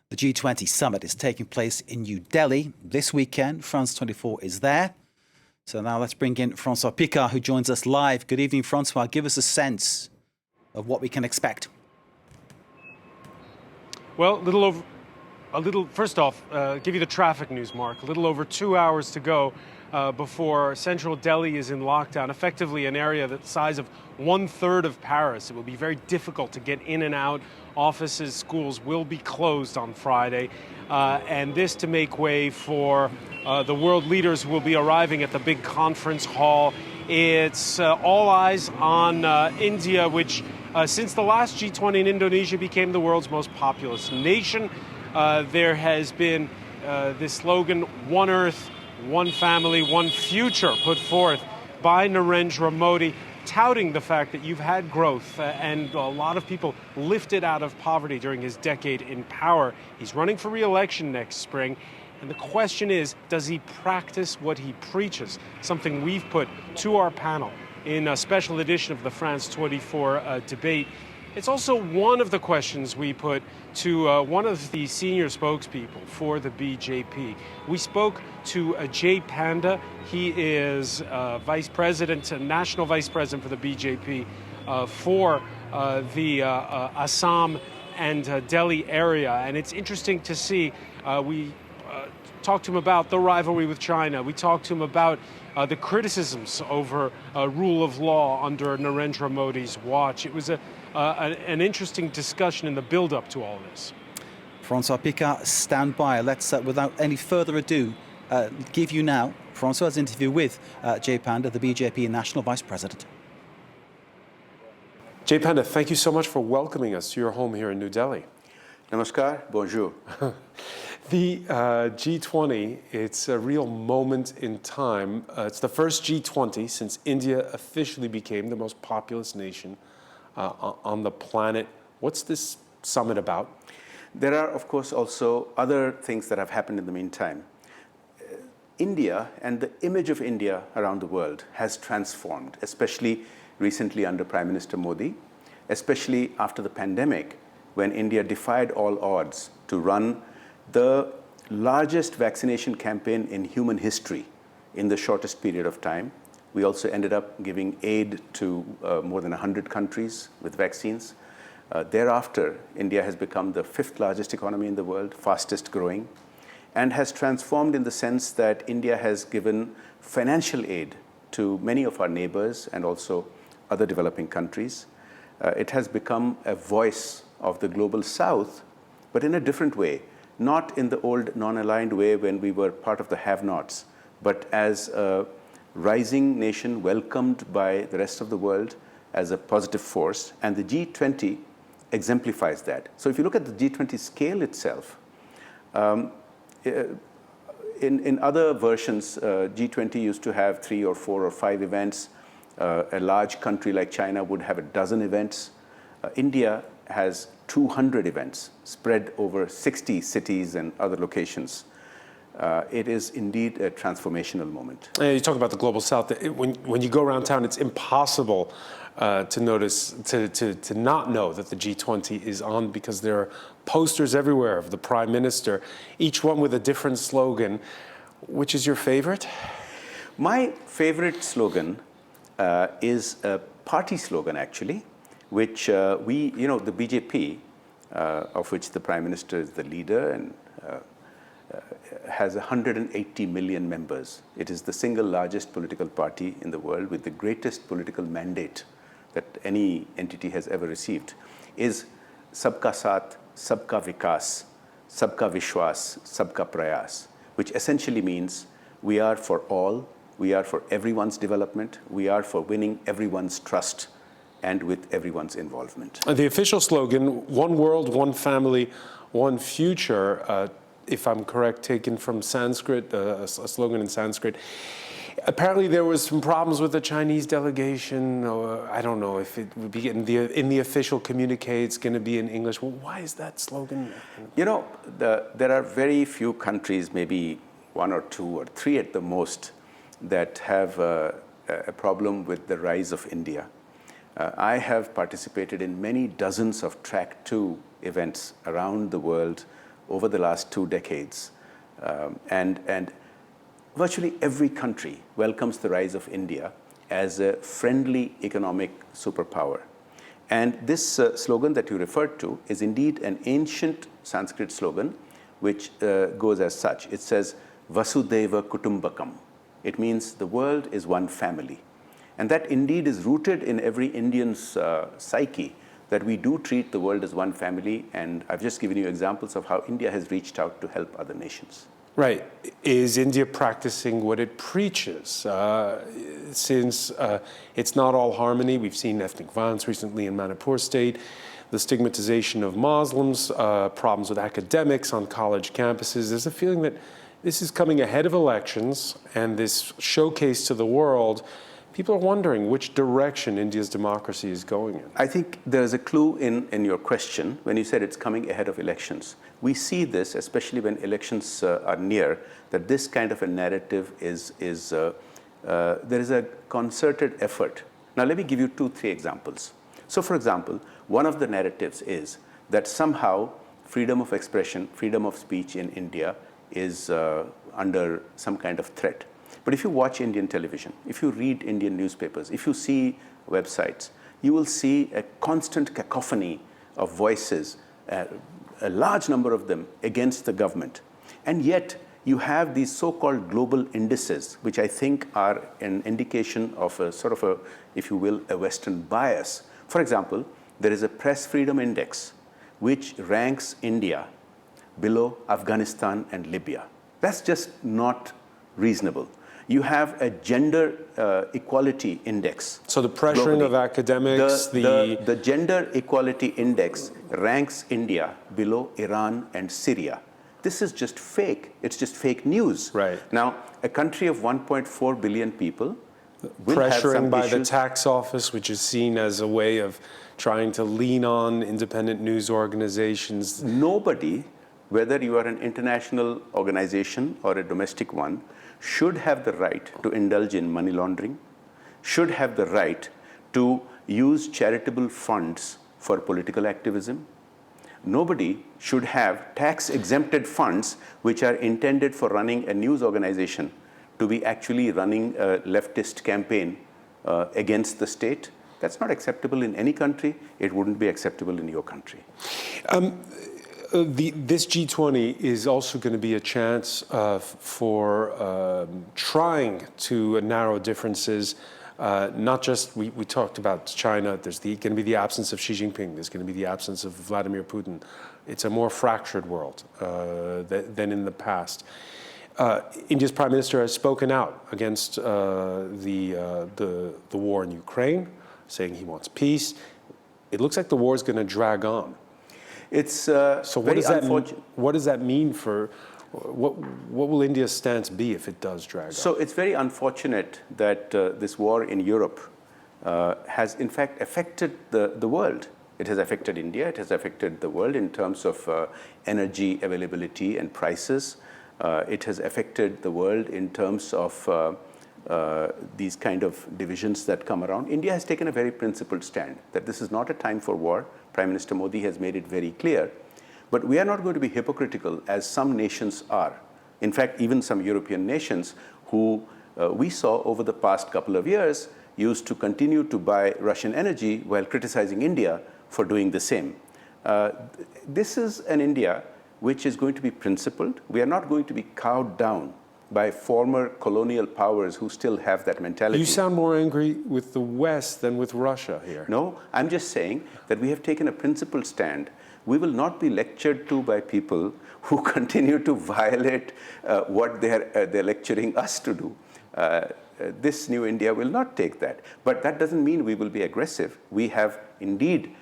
The G20 summit is taking place in New Delhi this weekend. France 24 is there. So now let's bring in François Picard, who joins us live. Good evening, François. Give us a sense of what we can expect. Well, first off, give you the traffic news, Mark. A little over 2 hours to go before central Delhi is in lockdown, effectively an area the size of 1/3 of Paris. It will be very difficult to get in and out. Offices, schools will be closed on Friday. And this to make way for the world leaders who will be arriving at the big conference hall. It's all eyes on India, which since the last G20 in Indonesia became the world's most populous nation. There has been this slogan, One Earth, One Family, One Future, put forth by Narendra Modi, touting the fact that you've had growth and a lot of people lifted out of poverty during his decade in power. He's running for re-election next spring. And the question is, does he practice what he preaches? Something we've put to our panel in a special edition of the France 24 debate. It's also one of the questions we put to one of the senior spokespeople for the BJP. We spoke to Panda. He is Vice President, National Vice President for the BJP for the Assam and Delhi area. And it's interesting to see, we talked to him about the rivalry with China. We talked to him about the criticisms over rule of law under Narendra Modi's watch. It was an interesting discussion in the build-up to all this. François Picard, stand by. Let's, without any further ado, give you now François' interview with Panda, the BJP National Vice President. Panda, thank you so much for welcoming us to your home here in New Delhi. Namaskar, bonjour. The G20, it's a real moment in time. It's the first G20 since India officially became the most populous nation on the planet. What's this summit about? There are, of course, also other things that have happened in the meantime. India and the image of India around the world has transformed, especially recently under Prime Minister Modi, especially after the pandemic, when India defied all odds to run the largest vaccination campaign in human history in the shortest period of time. We also ended up giving aid to more than 100 countries with vaccines. Thereafter, India has become the 5th largest economy in the world, fastest growing, and has transformed in the sense that India has given financial aid to many of our neighbors and also other developing countries. It has become a voice of the global South, but in a different way. Not in the old non-aligned way when we were part of the have-nots, but as a rising nation welcomed by the rest of the world as a positive force. And the G20 exemplifies that. So if you look at the G20 scale itself, in other versions, G20 used to have 3 or 4 or 5 events. A large country like China would have a dozen events. India has 200 events spread over 60 cities and other locations. It is indeed a transformational moment. You talk about the global South. When you go around town, it's impossible to notice, to not know that the G20 is on, because there are posters everywhere of the Prime Minister, each one with a different slogan. Which is your favorite? My favorite slogan is a party slogan, actually, which the BJP, of which the Prime Minister is the leader and has 180 million members. It is the single largest political party in the world with the greatest political mandate that any entity has ever received, is Sabka Saath, Sabka Vikas, Sabka Vishwas, Sabka Prayas, which essentially means we are for all, we are for everyone's development, we are for winning everyone's trust, and with everyone's involvement. The official slogan, One World, One Family, One Future, if I'm correct, taken from Sanskrit, a slogan in Sanskrit. Apparently there was some problems with the Chinese delegation. I don't know if it would be in the official communique, it's going to be in English. Well, why is that slogan? You know, there are very few countries, maybe 1 or 2 or 3 at the most, that have a problem with the rise of India. I have participated in many dozens of Track 2 events around the world over the last 2 decades. And virtually every country welcomes the rise of India as a friendly economic superpower. And this slogan that you referred to is indeed an ancient Sanskrit slogan, which goes as such. It says, Vasudeva Kutumbakam. It means the world is one family. And that indeed is rooted in every Indian's psyche, that we do treat the world as one family. And I've just given you examples of how India has reached out to help other nations. Right. Is India practicing what it preaches? Since it's not all harmony, we've seen ethnic violence recently in Manipur state, the stigmatization of Muslims, problems with academics on college campuses. There's a feeling that this is coming ahead of elections, and this showcase to the world, people are wondering which direction India's democracy is going in. I think there's a clue in your question when you said it's coming ahead of elections. We see this, especially when elections are near, that this kind of a narrative there is a concerted effort. Now, let me give you 2-3 examples. So, for example, one of the narratives is that somehow freedom of expression, freedom of speech in India is under some kind of threat. But if you watch Indian television, if you read Indian newspapers, if you see websites, you will see a constant cacophony of voices, a large number of them against the government. And yet, you have these so-called global indices, which I think are an indication of a sort of a, if you will, a Western bias. For example, there is a press freedom index, which ranks India below Afghanistan and Libya. That's just not reasonable. You have a gender equality index. So the pressuring globally. Of academics, the gender equality index ranks India below Iran and Syria. This is just fake. It's just fake news. Right. Now, a country of 1.4 billion people will have pressuring some by issues. the tax office, which is seen as a way of trying to lean on independent news organizations. Nobody, whether you are an international organization or a domestic one, should have the right to indulge in money laundering, should have the right to use charitable funds for political activism. Nobody should have tax-exempted funds which are intended for running a news organization to be actually running a leftist campaign against the state. That's not acceptable in any country. It wouldn't be acceptable in your country. This G20 is also going to be a chance for trying to narrow differences. Not just, we talked about China, there's going to be the absence of Xi Jinping, there's going to be the absence of Vladimir Putin. It's a more fractured world than in the past. India's Prime Minister has spoken out against the war in Ukraine, saying he wants peace. It looks like the war is going to drag on. It's so what very does that unfortunate. mean? What does that mean for what will India's stance be if it does drag on? So it's very unfortunate that this war in Europe has in fact affected the world. It has affected India, it has affected the world in terms of energy availability and prices. It has affected the world in terms of these kind of divisions that come around. India has taken a very principled stand that this is not a time for war. Prime Minister Modi has made it very clear. But we are not going to be hypocritical as some nations are. In fact, even some European nations who we saw over the past couple of years used to continue to buy Russian energy while criticizing India for doing the same. This is an India which is going to be principled. We are not going to be cowed down by former colonial powers who still have that mentality. You sound more angry with the West than with Russia here. No, I'm just saying that we have taken a principled stand. We will not be lectured to by people who continue to violate what they're lecturing us to do. This new India will not take that. But that doesn't mean we will be aggressive. We have indeed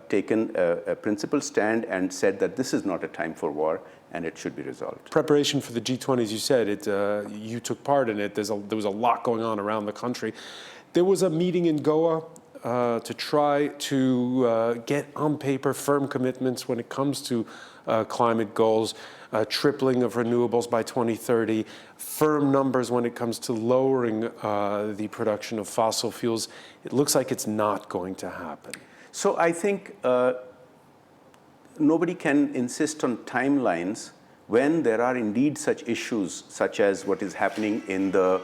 taken a principled stand and said that this is not a time for war and it should be resolved. Preparation for the G20, as you said, you took part in it. There was a lot going on around the country. There was a meeting in Goa to try to get on paper firm commitments when it comes to climate goals, tripling of renewables by 2030, firm numbers when it comes to lowering the production of fossil fuels. It looks like it's not going to happen. So I think nobody can insist on timelines when there are indeed such issues, such as what is happening in the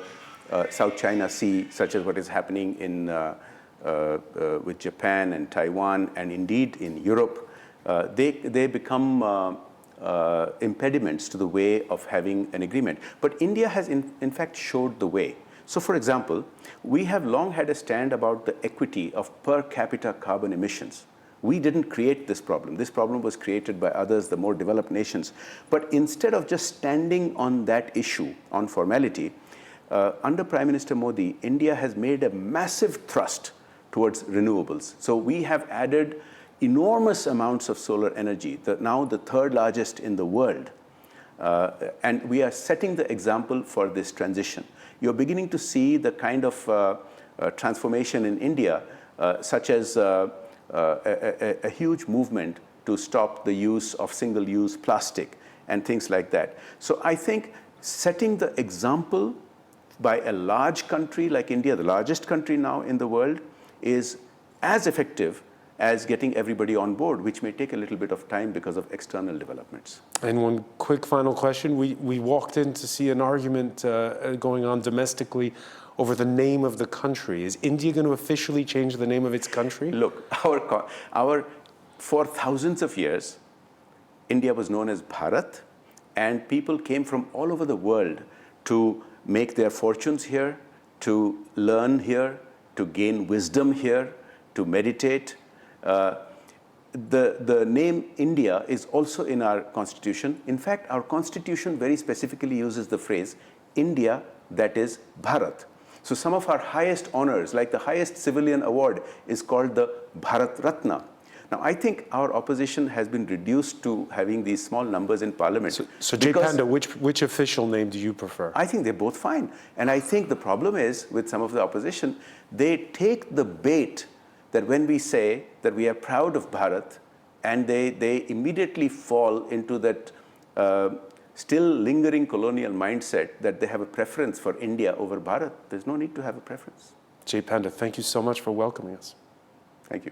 South China Sea, such as what is happening in with Japan and Taiwan, and indeed in Europe. They become impediments to the way of having an agreement. But India has in fact showed the way. So for example, we have long had a stand about the equity of per capita carbon emissions. We didn't create this problem. This problem was created by others, the more developed nations. But instead of just standing on that issue, on formality, under Prime Minister Modi, India has made a massive thrust towards renewables. So we have added enormous amounts of solar energy, now the third largest in the world. And we are setting the example for this transition. You're beginning to see the kind of transformation in India, such as a huge movement to stop the use of single-use plastic and things like that. So I think setting the example by a large country like India, the largest country now in the world, is as effective as getting everybody on board, which may take a little bit of time because of external developments. And one quick final question. We walked in to see an argument going on domestically over the name of the country. Is India going to officially change the name of its country? Look, for thousands of years, India was known as Bharat, and people came from all over the world to make their fortunes here, to learn here, to gain wisdom here, to meditate. The name India is also in our constitution. In fact, our constitution very specifically uses the phrase India, that is Bharat. So some of our highest honors, like the highest civilian award, is called the Bharat Ratna. Now, I think our opposition has been reduced to having these small numbers in parliament. So J. Panda, which official name do you prefer? I think they're both fine. And I think the problem is with some of the opposition, they take the bait that when we say that we are proud of Bharat, and they immediately fall into that still lingering colonial mindset that they have a preference for India over Bharat. There's no need to have a preference. J. Panda, thank you so much for welcoming us. Thank you.